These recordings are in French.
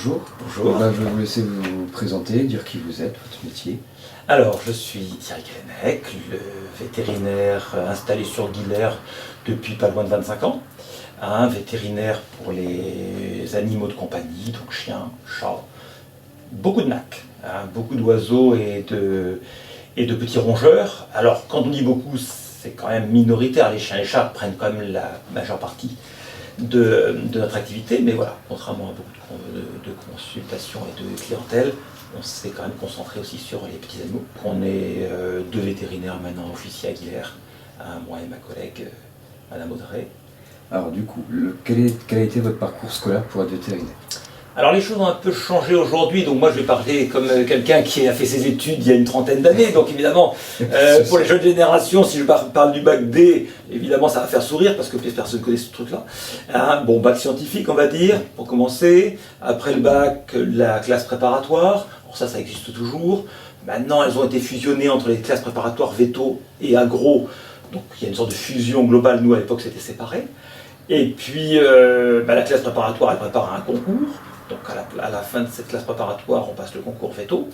bonjour. Bonjour. Je vais vous laisser vous présenter, dire qui vous êtes, votre métier. Alors, je suis Thierry Callennec, le vétérinaire installé sur Guilers depuis pas loin de 25 ans. Un vétérinaire pour les animaux de compagnie, donc chiens, chats, beaucoup de nacs, beaucoup d'oiseaux et de petits rongeurs. Alors, quand on dit beaucoup, c'est quand même minoritaire. Les chiens et les chats prennent quand même la majeure partie de notre activité, mais voilà, contrairement à beaucoup de consultations et de clientèle, on s'est quand même concentré aussi sur les petits animaux. On est deux vétérinaires maintenant officiers à Guilers, moi et ma collègue Madame Audrey. Alors du coup, quel a été votre parcours scolaire pour être vétérinaire? Alors les choses ont un peu changé aujourd'hui, donc moi je vais parler comme quelqu'un qui a fait ses études il y a une trentaine d'années, donc évidemment pour les jeunes générations, si je parle du bac D, évidemment ça va faire sourire parce que personne ne connaît ce truc-là. Bon, bac scientifique on va dire, pour commencer, après le bac, la classe préparatoire, alors ça existe toujours, maintenant elles ont été fusionnées entre les classes préparatoires véto et agro, donc il y a une sorte de fusion globale, nous à l'époque c'était séparé. Et puis la classe préparatoire elle prépare un concours. Donc à la fin de cette classe préparatoire, on passe le concours veto.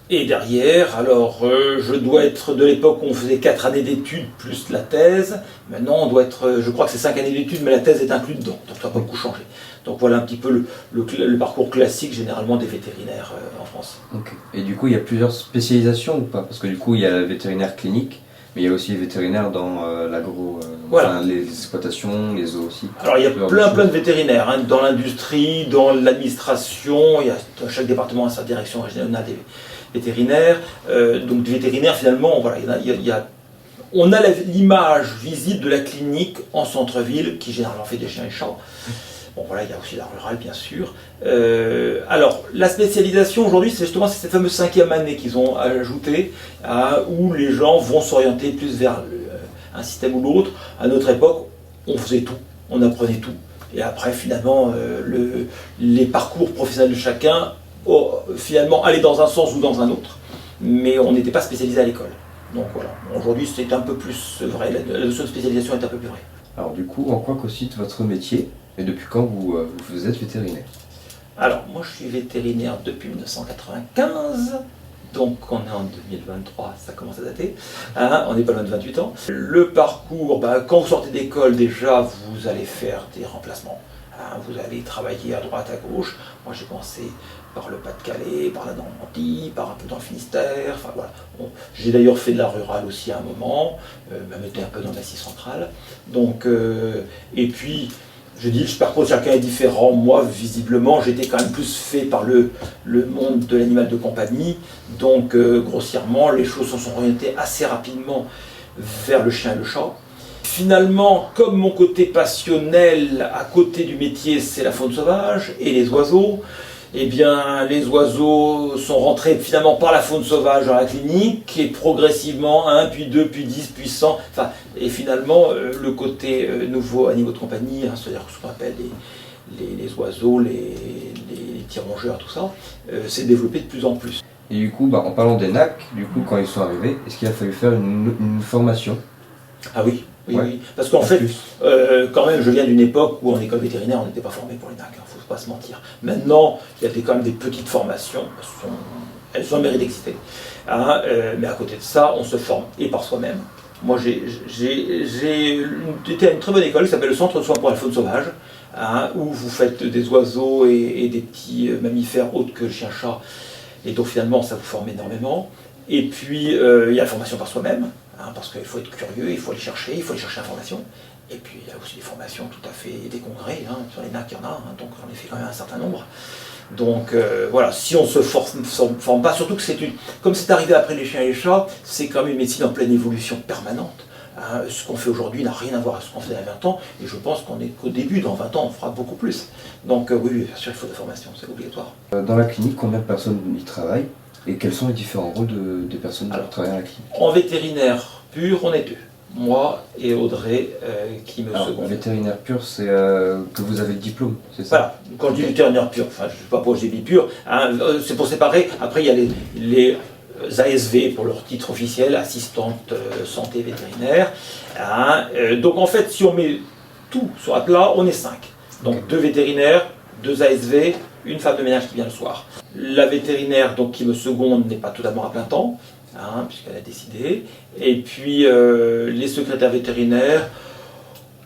Et derrière, alors je dois être de l'époque où on faisait 4 années d'études plus la thèse. Maintenant, on doit être, je crois que c'est 5 années d'études, mais la thèse est inclue dedans. Donc ça n'a pas beaucoup changé. Donc voilà un petit peu le parcours classique généralement des vétérinaires en France. Ok. Et du coup, il y a plusieurs spécialisations ou pas? Parce que du coup, il y a le vétérinaire clinique, mais il y a aussi les vétérinaires dans l'agro, voilà. les exploitations, les zoos aussi. Alors il y a plein de vétérinaires, dans l'industrie, dans l'administration, il y a dans chaque département a sa direction régionale des vétérinaires. Donc du vétérinaire finalement, voilà, on a l'image visible de la clinique en centre-ville qui généralement fait des chiens et chats. Bon voilà, il y a aussi la rurale bien sûr. Alors la spécialisation aujourd'hui, c'est justement cette fameuse 5e année qu'ils ont ajoutée, où les gens vont s'orienter plus vers un système ou l'autre. À notre époque, on faisait tout, on apprenait tout. Et après finalement, les parcours professionnels de chacun, finalement, allaient dans un sens ou dans un autre. Mais on n'était pas spécialisé à l'école. Donc voilà, aujourd'hui c'est un peu plus vrai, la notion de spécialisation est un peu plus vraie. Alors du coup, en quoi consiste votre métier et depuis quand vous êtes vétérinaire? Alors moi je suis vétérinaire depuis 1995, donc on est en 2023, ça commence à dater, on n'est pas loin de 28 ans. Le parcours, quand vous sortez d'école déjà vous allez faire des remplacements, vous allez travailler à droite, à gauche. Moi j'ai commencé par le Pas-de-Calais, par la Normandie, par un peu dans le Finistère, enfin voilà. J'ai d'ailleurs fait de la rurale aussi à un moment, même été un peu dans l'Asie centrale. Donc, et puis, je dis, le parcours de chacun est différent. Moi, visiblement, j'étais quand même plus fait par le monde de l'animal de compagnie. Donc, grossièrement, les choses se sont orientées assez rapidement vers le chien et le chat. Finalement, comme mon côté passionnel à côté du métier, c'est la faune sauvage et les oiseaux, eh bien, les oiseaux sont rentrés finalement par la faune sauvage dans la clinique, et progressivement 1, puis 2, puis 10, puis 100, et finalement, le côté nouveau animaux de compagnie, c'est-à-dire ce qu'on appelle les oiseaux, les petits rongeurs, tout ça, s'est développé de plus en plus. Et du coup, en parlant des nacs, du coup, quand ils sont arrivés, est-ce qu'il a fallu faire une formation? Ah oui. Oui, parce qu'en fait, quand même, je viens d'une époque où en école vétérinaire, on n'était pas formé pour les nacs, il ne faut pas se mentir. Maintenant, il y a quand même des petites formations, elles ont le mérite d'exister. Mais à côté de ça, on se forme, et par soi-même. Moi, j'ai été à une très bonne école qui s'appelle le Centre de soins pour la faune sauvage, où vous faites des oiseaux et des petits mammifères autres que le chien-chat, et donc finalement, ça vous forme énormément. Et puis, il y a la formation par soi-même. Parce qu'il faut être curieux, il faut aller chercher l'information. Et puis il y a aussi des formations tout à fait, des congrès, sur les nacs il y en a, donc j'en ai fait quand même un certain nombre. Donc voilà, si on ne se forme pas, surtout que comme c'est arrivé après les chiens et les chats, c'est quand même une médecine en pleine évolution permanente. Ce qu'on fait aujourd'hui n'a rien à voir avec ce qu'on faisait il y a 20 ans, et je pense qu'on est qu'au début, dans 20 ans on fera beaucoup plus. Donc oui, bien sûr il faut de la formation, c'est obligatoire. Dans la clinique, combien de personnes y travaillent? Et quels sont les différents rôles des personnes qui travaillent à la clinique? En vétérinaire pur, on est deux. Moi et Audrey qui me seconde. Vétérinaire pur, c'est que vous avez le diplôme, c'est ça? Voilà, quand je dis vétérinaire pur, je ne sais pas pourquoi je dis pur, c'est pour séparer. Après, il y a les ASV pour leur titre officiel, assistante santé vétérinaire. Donc en fait, si on met tout sur un plat, on est 5. Donc 2 vétérinaires, 2 ASV, une femme de ménage qui vient le soir. La vétérinaire, donc qui me seconde, n'est pas totalement à plein temps, puisqu'elle a décidé. Et puis les secrétaires vétérinaires,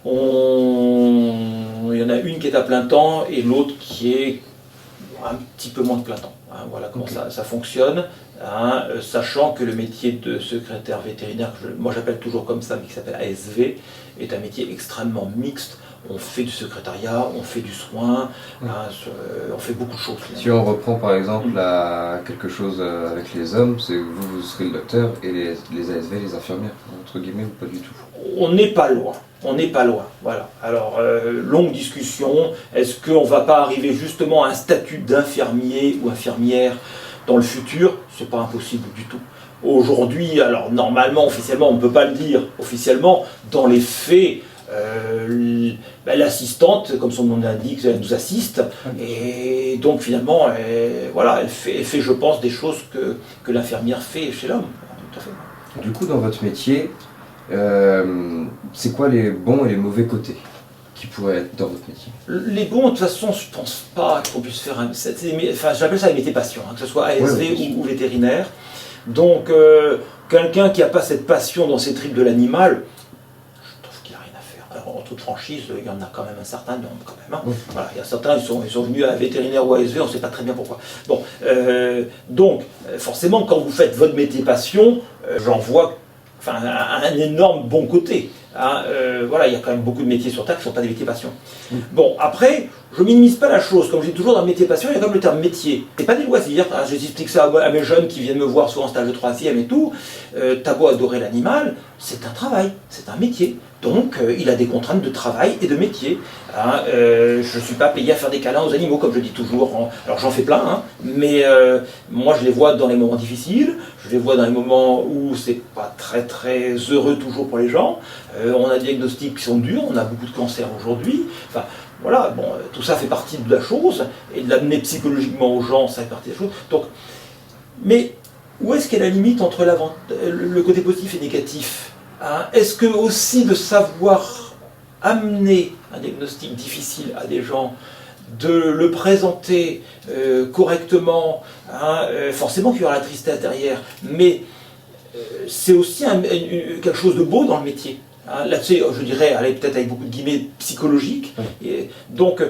il y en a une qui est à plein temps et l'autre qui est un petit peu moins de plein temps. Voilà comment ça fonctionne, sachant que le métier de secrétaire vétérinaire, moi j'appelle toujours comme ça, mais qui s'appelle ASV, est un métier extrêmement mixte. On fait du secrétariat, on fait du soin, on fait beaucoup de choses. Si on reprend par exemple quelque chose avec les hommes, c'est vous serez le docteur et les ASV, les infirmières, entre guillemets, ou pas du tout? On n'est pas loin. On n'est pas loin, voilà. Alors, longue discussion, est-ce qu'on ne va pas arriver justement à un statut d'infirmier ou infirmière dans le futur? C'est pas impossible du tout. Aujourd'hui, alors normalement, officiellement, on ne peut pas le dire, officiellement, dans les faits, l'assistante, comme son nom l'indique, elle nous assiste, et donc finalement, voilà, elle fait, je pense, des choses que l'infirmière fait chez l'homme. Tout à fait. Du coup, dans votre métier, c'est quoi les bons et les mauvais côtés qui pourraient être dans votre métier? Les bons, de toute façon, je ne pense pas qu'on puisse faire j'appelle ça les métiers passion, que ce soit ASV ou vétérinaire. Donc, quelqu'un qui n'a pas cette passion dans ses tripes de l'animal, je trouve qu'il n'y a rien à faire. Alors, en toute franchise, il y en a quand même un certain nombre, quand même. Voilà, il y a certains, ils sont venus à vétérinaire ou ASV, on ne sait pas très bien pourquoi. Bon, donc, forcément, quand vous faites votre métier passion, j'en vois un énorme bon côté. Voilà, il y a quand même beaucoup de métiers sur Terre qui ne sont pas des métiers passion. Bon, après, je ne minimise pas la chose. Comme je dis toujours, dans le métier passion, il y a comme le terme métier. Ce n'est pas des loisirs. J'explique ça à mes jeunes qui viennent me voir souvent en stage de 3e et tout. T'as beau adorer l'animal, c'est un travail, c'est un métier. Donc, il a des contraintes de travail et de métier. Je ne suis pas payé à faire des câlins aux animaux, comme je dis toujours. Alors, j'en fais plein, mais moi, je les vois dans les moments difficiles. Je les vois dans les moments où c'est pas très, très heureux toujours pour les gens. On a des diagnostics qui sont durs, on a beaucoup de cancers aujourd'hui. Enfin, voilà, bon, tout ça fait partie de la chose. Et de l'amener psychologiquement aux gens, ça fait partie de la chose. Donc, mais où est-ce qu'est la limite entre le côté positif et négatif? Est-ce que aussi de savoir amener un diagnostic difficile à des gens, de le présenter correctement, forcément qu'il y aura la tristesse derrière, mais c'est aussi quelque chose de beau dans le métier. Là-dessus, je dirais, peut-être avec beaucoup de guillemets, psychologique. Et donc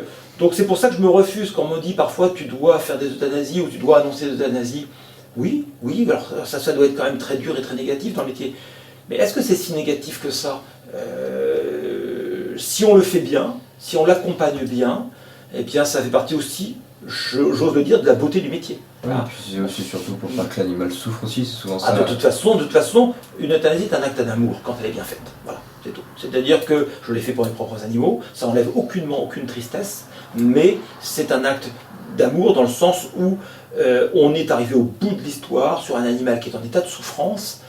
c'est pour ça que je me refuse quand on me dit parfois tu dois faire des euthanasies ou tu dois annoncer des euthanasies. Oui, alors ça doit être quand même très dur et très négatif dans le métier. Mais est-ce que c'est si négatif que ça? Si on le fait bien, si on l'accompagne bien, eh bien ça fait partie aussi, j'ose le dire, de la beauté du métier. Et puis c'est aussi surtout pour pas que l'animal souffre aussi, c'est souvent ça. De toute façon, une euthanasie est un acte d'amour quand elle est bien faite. Voilà, c'est tout. C'est-à-dire que je l'ai fait pour mes propres animaux, ça enlève aucunement aucune tristesse, mais c'est un acte d'amour dans le sens où on est arrivé au bout de l'histoire sur un animal qui est en état de souffrance.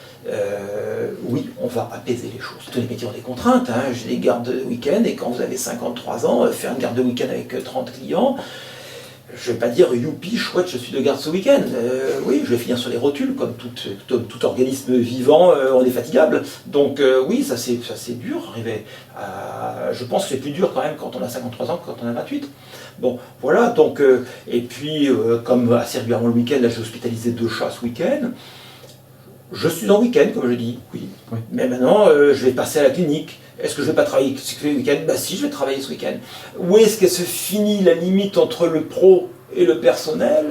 Oui, on va apaiser les choses. Tous les métiers ont des contraintes. J'ai des gardes de week-end et quand vous avez 53 ans, faire une garde de week-end avec 30 clients, je ne vais pas dire youpi, chouette, je suis de garde ce week-end. Oui, je vais finir sur les rotules, comme tout organisme vivant, on est fatigable. Donc oui, ça c'est dur. Je pense que c'est plus dur quand même quand on a 53 ans que quand on a 28. Bon, voilà, donc, et puis, comme assez régulièrement le week-end, là j'ai hospitalisé 2 chats ce week-end. Je suis en week-end, comme je dis, oui. Mais maintenant, je vais passer à la clinique. Est-ce que je ne vais pas travailler ce week-end? Si, je vais travailler ce week-end. Où est-ce qu'elle se finit la limite entre le pro et le personnel?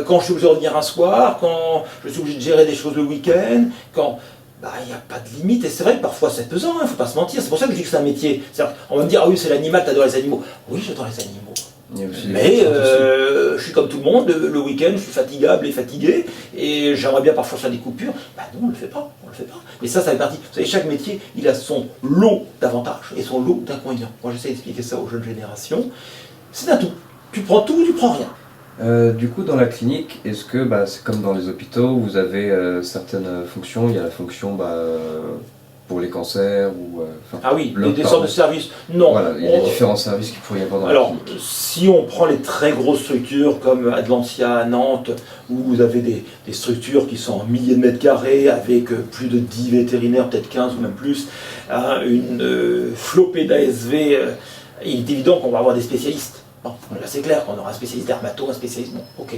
Quand je suis obligé de revenir un soir, quand je suis obligé de gérer des choses le week-end, quand... il n'y a pas de limite, et c'est vrai que parfois c'est pesant, il ne faut pas se mentir. C'est pour ça que je dis que c'est un métier. On va me dire, ah oui, c'est l'animal, t'adores les animaux. Oui, j'adore les animaux. Mais je suis comme tout le monde, le week-end, je suis fatigable et fatigué, et j'aimerais bien parfois faire des coupures. Non, on ne le fait pas, Mais ça fait partie. Vous savez, chaque métier, il a son lot d'avantages et son lot d'inconvénients. Moi, j'essaie d'expliquer ça aux jeunes générations. C'est un tout. Tu prends tout ou tu prends rien. Du coup, dans la clinique, est-ce que c'est comme dans les hôpitaux, vous avez certaines fonctions? Il y a la fonction pour les cancers ou oui, des sortes de services. Non. Voilà, il y a des différents services qu'il pourrait y avoir dans la clinique. Alors, si on prend les très grosses structures comme Adlantia à Nantes, où vous avez des structures qui sont en milliers de mètres carrés, avec plus de 10 vétérinaires, peut-être 15 ou même plus, une flopée d'ASV, il est évident qu'on va avoir des spécialistes. Bon, là c'est clair qu'on aura un spécialiste dermato, un spécialiste, bon, ok.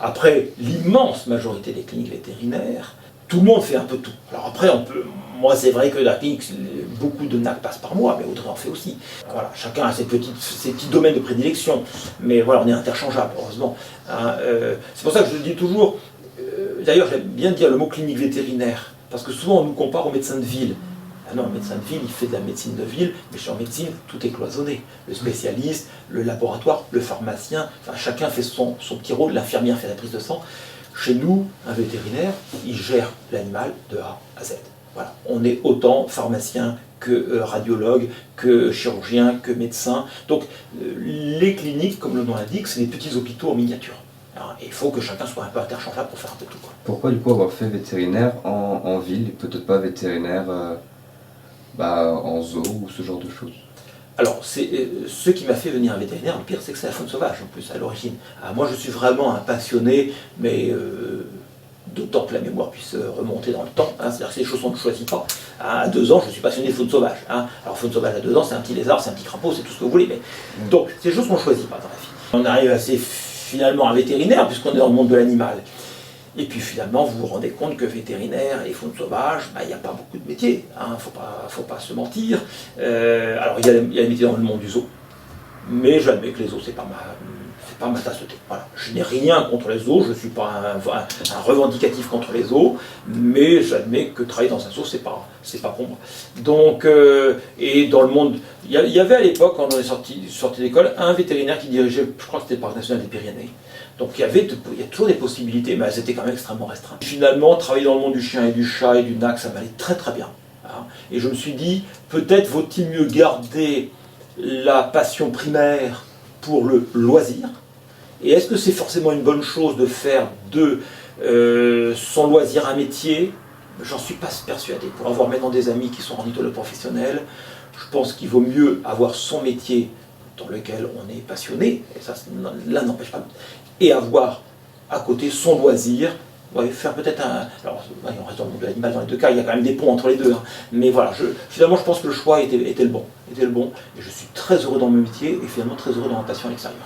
Après, l'immense majorité des cliniques vétérinaires, tout le monde fait un peu tout. Alors après, moi c'est vrai que la clinique, beaucoup de NAC passent par moi, mais Audrey en fait aussi. Voilà, chacun a ses petits domaines de prédilection, mais voilà, on est interchangeables, heureusement. Hein, c'est pour ça que je dis toujours, d'ailleurs j'aime bien dire le mot clinique vétérinaire, parce que souvent on nous compare aux médecins de ville. Ah non, le médecin de ville, il fait de la médecine de ville, mais chez en médecine, tout est cloisonné. Le spécialiste, le laboratoire, le pharmacien, enfin chacun fait son petit rôle, l'infirmière fait la prise de sang. Chez nous, un vétérinaire, il gère l'animal de A à Z. Voilà. On est autant pharmacien que radiologue, que chirurgien, que médecin. Donc les cliniques, comme le nom l'indique, c'est des petits hôpitaux en miniature. Alors, il faut que chacun soit un peu interchangeable pour faire un peu tout. Quoi. Pourquoi du coup avoir fait vétérinaire en ville et peut-être pas vétérinaire en zoo ou ce genre de choses? Alors, ce qui m'a fait venir un vétérinaire, le pire, c'est que c'est la faune sauvage, en plus, à l'origine. Moi, je suis vraiment un passionné, mais d'autant que la mémoire puisse remonter dans le temps. Hein, c'est-à-dire que ces choses, on ne choisit pas. À 2 ans, je suis passionné de faune sauvage. Hein. Alors, faune sauvage à 2 ans, c'est un petit lézard, c'est un petit crapaud, c'est tout ce que vous voulez. Mais... Donc, c'est des choses qu'on ne choisit pas dans la vie. On arrive assez finalement à vétérinaire, puisqu'on est dans le monde de l'animal. Et puis finalement, vous vous rendez compte que vétérinaire et faune sauvage, il n'y a pas beaucoup de métiers, hein, faut pas se mentir. Alors il y a des métiers dans le monde du zoo, mais j'admets que les zoos, c'est pas ma tasse de thé. Voilà. Je n'ai rien contre les zoos, je ne suis pas un revendicatif contre les zoos, mais j'admets que travailler dans un zoo, c'est pas pour moi. Donc, et dans le monde, il y avait à l'époque, quand on est sorti d'école, un vétérinaire qui dirigeait, je crois que c'était le Parc national des Pyrénées. Donc il y a toujours des possibilités, mais elles étaient quand même extrêmement restreintes. Finalement, travailler dans le monde du chien et du chat et du NAC, ça m'allait très très bien. Hein. Et je me suis dit, peut-être vaut-il mieux garder la passion primaire pour le loisir. Et est-ce que c'est forcément une bonne chose de faire de son loisir un métier? J'en suis pas persuadé. Pour avoir maintenant des amis qui sont ornithologues professionnels, je pense qu'il vaut mieux avoir son métier dans lequel on est passionné, et ça l'un n'empêche pas, et avoir à côté son loisir, faire peut-être un... Alors, on reste dans le monde de l'animal dans les deux cas, il y a quand même des ponts entre les deux, hein. Mais voilà, finalement je pense que le choix était le bon, et je suis très heureux dans mon métier, et finalement très heureux dans ma passion à l'extérieur.